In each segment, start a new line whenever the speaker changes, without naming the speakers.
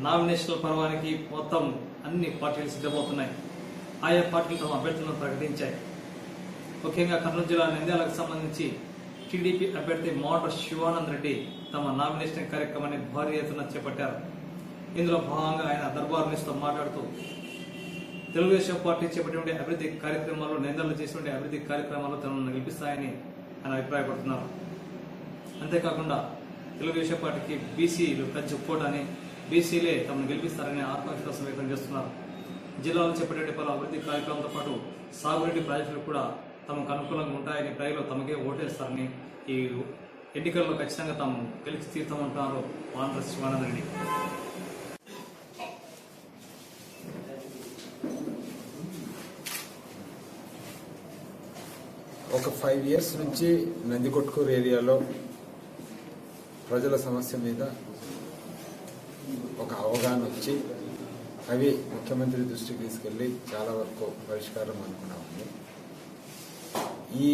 నామినేషన్ల పర్వానికి మొత్తం అన్ని పార్టీలు సిద్ధమవుతున్నాయి. ఆయా పార్టీలు తమ అభ్యర్థులను ప్రకటించాయి. ముఖ్యంగా కర్నూలు జిల్లా నంద్యాలకు సంబంధించి టీడీపీ అభ్యర్థి మోటార్ శివానంద్ రెడ్డి తమ నామినేషన్ కార్యక్రమాన్ని భారీ ఎత్తున చేపట్టారు. ఇందులో భాగంగా ఆయన దర్బార్ న్యూస్తో మాట్లాడుతూ తెలుగుదేశం పార్టీ చేపట్టిన అభివృద్ధి కార్యక్రమాల్లో నంద్యాలలో చేసిన అభివృద్ధి కార్యక్రమాల్లో తనను గెలిపిస్తాయని ఆయన అభిప్రాయపడుతున్నారు. అంతేకాకుండా తెలుగుదేశం పార్టీకి బీసీలు కంచుకోవడాన్ని బీసీలే తమను గెలిపిస్తారని ఆత్మవిశ్వాసం వ్యక్తం చేస్తున్నారు. జిల్లాలో చేపట్టే పలు అభివృద్ధి కార్యక్రమంతో పాటు సాగునీటి ప్రాజెక్టులు కూడా తమకు అనుకూలంగా ఉంటాయని ప్రజలు తమకే ఓటేస్తారని ఈ ఎన్నికల్లో ఖచ్చితంగా తాము గెలిచి తీర్థమంటున్నారు మోటార్ శివానంద్ రెడ్డి.
ఒక 5 years నుంచి నందికొట్కూరు ఏరియాలో ప్రజల సమస్య మీద ఒక అవగాహన వచ్చి అవి ముఖ్యమంత్రి దృష్టికి తీసుకెళ్లి చాలా వరకు పరిష్కారం అనుకున్నాము. ఈ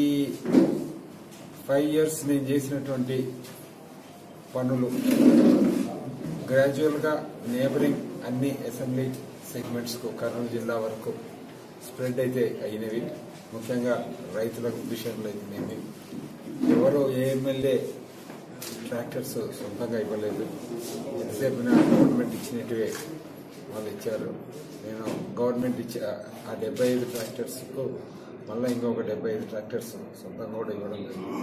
5 years నేను చేసినటువంటి పనులు గ్రాడ్యువల్గా నేబరింగ్ అన్ని అసెంబ్లీ సెగ్మెంట్స్కు కర్నూలు జిల్లా వరకు స్ప్రెడ్ అయితే అయినవి. ముఖ్యంగా రైతుల విషయంలో అయితేనేమి ఎవరో ఏ ఎమ్మెల్యే ట్రాక్టర్స్ సొంతంగా ఇవ్వలేదు. ఎంతసేపు గవర్నమెంట్ ఇచ్చినట్టువే వాళ్ళు ఇచ్చారు. నేను గవర్నమెంట్ ఇచ్చే ఆ 75 ట్రాక్టర్స్కు మళ్ళీ ఇంకొక 75 ట్రాక్టర్స్ సొంతంగా కూడా ఇవ్వడం జరిగింది.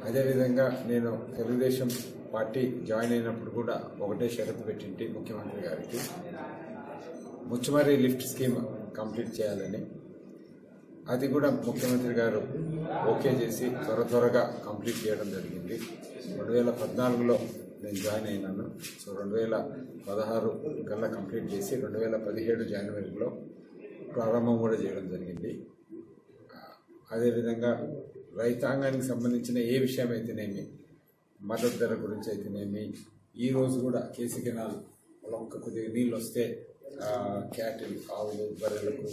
అదేవిధంగా నేను తెలుగుదేశం పార్టీ జాయిన్ అయినప్పుడు కూడా ఒకటే షరతు పెట్టింటి ముఖ్యమంత్రి గారికి, ముచ్చుమర్రి లిఫ్ట్ స్కీమ్ కంప్లీట్ చేయాలని. అది కూడా ముఖ్యమంత్రి గారు ఓకే చేసి త్వరగా కంప్లీట్ చేయడం జరిగింది. 2014లో నేను జాయిన్ అయినాను. సో 2016 కల్లా కంప్లీట్ చేసి 2017 జనవరిలో ప్రారంభం కూడా చేయడం జరిగింది. అదేవిధంగా రైతాంగానికి సంబంధించిన ఏ విషయం అయితేనేమి, మద్దతు ధర గురించి అయితేనేమి, ఈరోజు కూడా కేసీ కెనాల్ పొలంక కొద్దిగా నీళ్ళు వస్తే క్యాటిల్ ఆవులు బర్రెలకు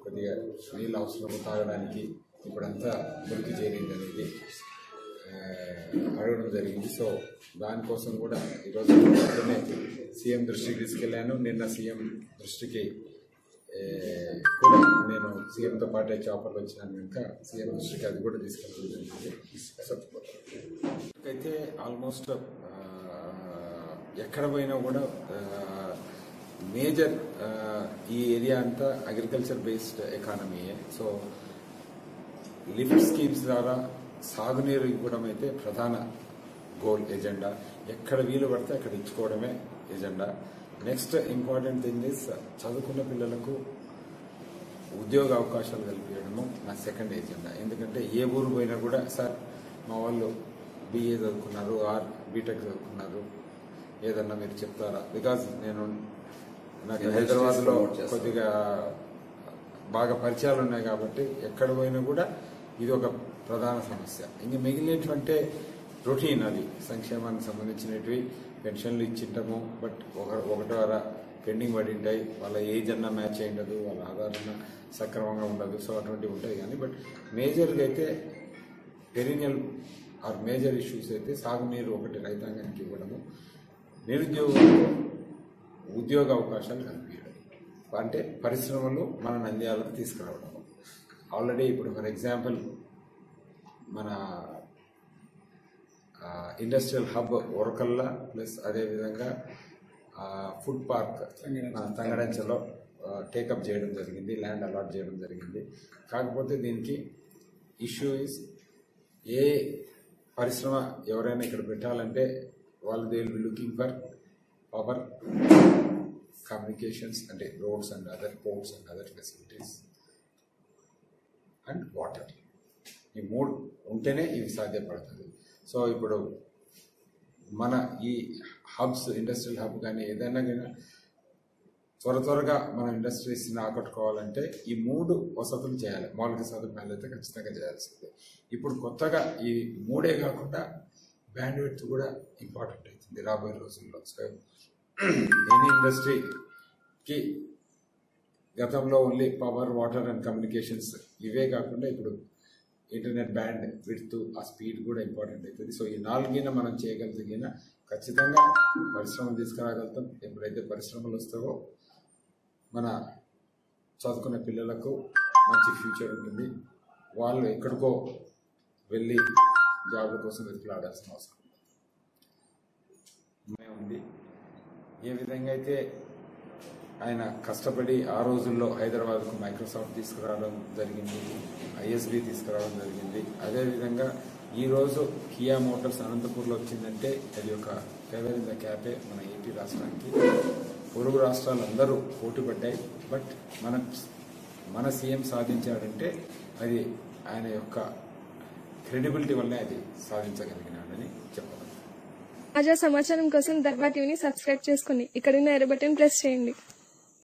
కొద్దిగా నీళ్ళు అవసరం తాగడానికి ఇప్పుడంతా మురికి చేరింది అనేది అడగడం జరిగింది. సో దానికోసం కూడా ఈరోజు వెంటనే సీఎం దృష్టికి తీసుకెళ్లాను. నిన్న సీఎం దృష్టికి కూడా నేను సీఎంతో పాటే చాపర్లు వచ్చినాను కనుక సీఎం దృష్టికి అది కూడా తీసుకెళ్ళడం జరిగింది. అయితే ఆల్మోస్ట్ ఎక్కడ పోయినా కూడా మేజర్ ఈ ఏరియా అంతా అగ్రికల్చర్ బేస్డ్ ఎకానమీయే. సో లిఫ్ట్ స్కీమ్స్ ద్వారా సాగునీరు ఇవ్వడం అయితే ప్రధాన గోల్ ఎజెండా. ఎక్కడ వీలు పడితే అక్కడ ఇచ్చుకోవడమే agenda. Next important thing is చదువుకున్న పిల్లలకు ఉద్యోగ అవకాశాలు కల్పించడము నా సెకండ్ ఎజెండా. ఎందుకంటే ఏ ఊరు పోయినా కూడా సార్ మా వాళ్ళు BA చదువుకున్నారు ఆర్ బీటెక్ చదువుకున్నారు, ఏదన్నా మీరు చెప్తారా? బికాజ్ నాకు హైదరాబాద్లో కొద్దిగా బాగా పరిచయాలు ఉన్నాయి కాబట్టి ఎక్కడ పోయినా కూడా ఇది ఒక ప్రధాన సమస్య. ఇంక మిగిలినటువంటి రొటీన్ అది సంక్షేమానికి సంబంధించినవి పెన్షన్లు ఇచ్చింటాము, బట్ ఒకటో పెండింగ్ పడి ఉంటాయి. వాళ్ళ ఏజ్ అన్నా మ్యాచ్ అయి ఉండదు, వాళ్ళ ఆధారణ సక్రమంగా ఉండదు. సో అటువంటివి ఉంటాయి. కానీ బట్ మేజర్గా అయితే పెరినియల్ ఆర్ మేజర్ ఇష్యూస్ అయితే సాగునీరు ఒకటి రైతాంగానికి ఇవ్వడము, నిరుద్యోగులకు ఉద్యోగ అవకాశాలు కల్పించడం, అంటే పరిశ్రమలు మన నంద్యాలకు తీసుకురావడం. ఆల్రెడీ ఇప్పుడు ఫర్ ఎగ్జాంపుల్ మన ఇండస్ట్రియల్ హబ్ ఒరకల్లా ప్లస్ అదేవిధంగా ఫుడ్ పార్క్ తంగడంచలో టేకప్ చేయడం జరిగింది, ల్యాండ్ అలాట్ చేయడం జరిగింది. కాకపోతే దీనికి ఇష్యూ ఇస్ ఏ పరిశ్రమ ఎవరైనా ఇక్కడ పెట్టాలంటే వాళ్ళు they will be looking for power, communications అంటే roads and other ports and other facilities and water. ఈ 3 ఉంటేనే ఇవి సాధ్యపడుతుంది. సో ఇప్పుడు మన ఈ హబ్స్, ఇండస్ట్రియల్ హబ్ కానీ ఏదైనా కానీ త్వరగా మన ఇండస్ట్రీస్ని ఆకట్టుకోవాలంటే ఈ 3 వసతులు చేయాలి. మౌలిక సదుపాయాలు అయితే ఖచ్చితంగా చేయాల్సిందే. ఇప్పుడు కొత్తగా ఈ 3 కాకుండా బ్యాండ్విడ్త్ కూడా ఇంపార్టెంట్ అవుతుంది రాబోయే రోజుల్లో. సో ఎనీ ఇండస్ట్రీకి గతంలో only power, water and communications ఇవే కాకుండా ఇప్పుడు ఇంటర్నెట్ బ్యాండ్ విడ్త్, ఆ స్పీడ్ కూడా ఇంపార్టెంట్ అవుతుంది. సో ఈ 4 మనం చేయగలిగిన ఖచ్చితంగా పరిశ్రమలు తీసుకురాగలుగుతాం. ఎప్పుడైతే పరిశ్రమలు వస్తావో మన చదువుకునే పిల్లలకు మంచి ఫ్యూచర్ ఉంటుంది. వాళ్ళు ఎక్కడికో వెళ్ళి జాబ్ల కోసం వెతుకులాడాల్సిన అవసరం ఉంది. ఏ విధంగా అయితే ఆయన కష్టపడి ఆ రోజుల్లో హైదరాబాద్కు మైక్రోసాఫ్ట్ తీసుకురావడం జరిగింది, ఐఎస్బి తీసుకురావడం జరిగింది. అదేవిధంగా ఈరోజు కియా మోటార్స్ అనంతపూర్లో వచ్చిందంటే అది ఒక ఫెవర్ ఇన్ ద క్యాపే మన ఏపీ రాష్ట్రానికి. పొరుగు రాష్ట్రాలు అందరూ పోటీ పడ్డాయి. బట్ మన సీఎం సాధించాడంటే అది ఆయన యొక్క క్రెడిబిలిటీ వల్లే అది సాధించగలిగినాడని చెప్పాలి.
తాజా సమాచారం కోసం దర్బా టీవీని సబ్స్క్రైబ్ చేసుకోండి. ఇక్కడున్న ఎర్ర బటన్ ప్రెస్ చేయండి.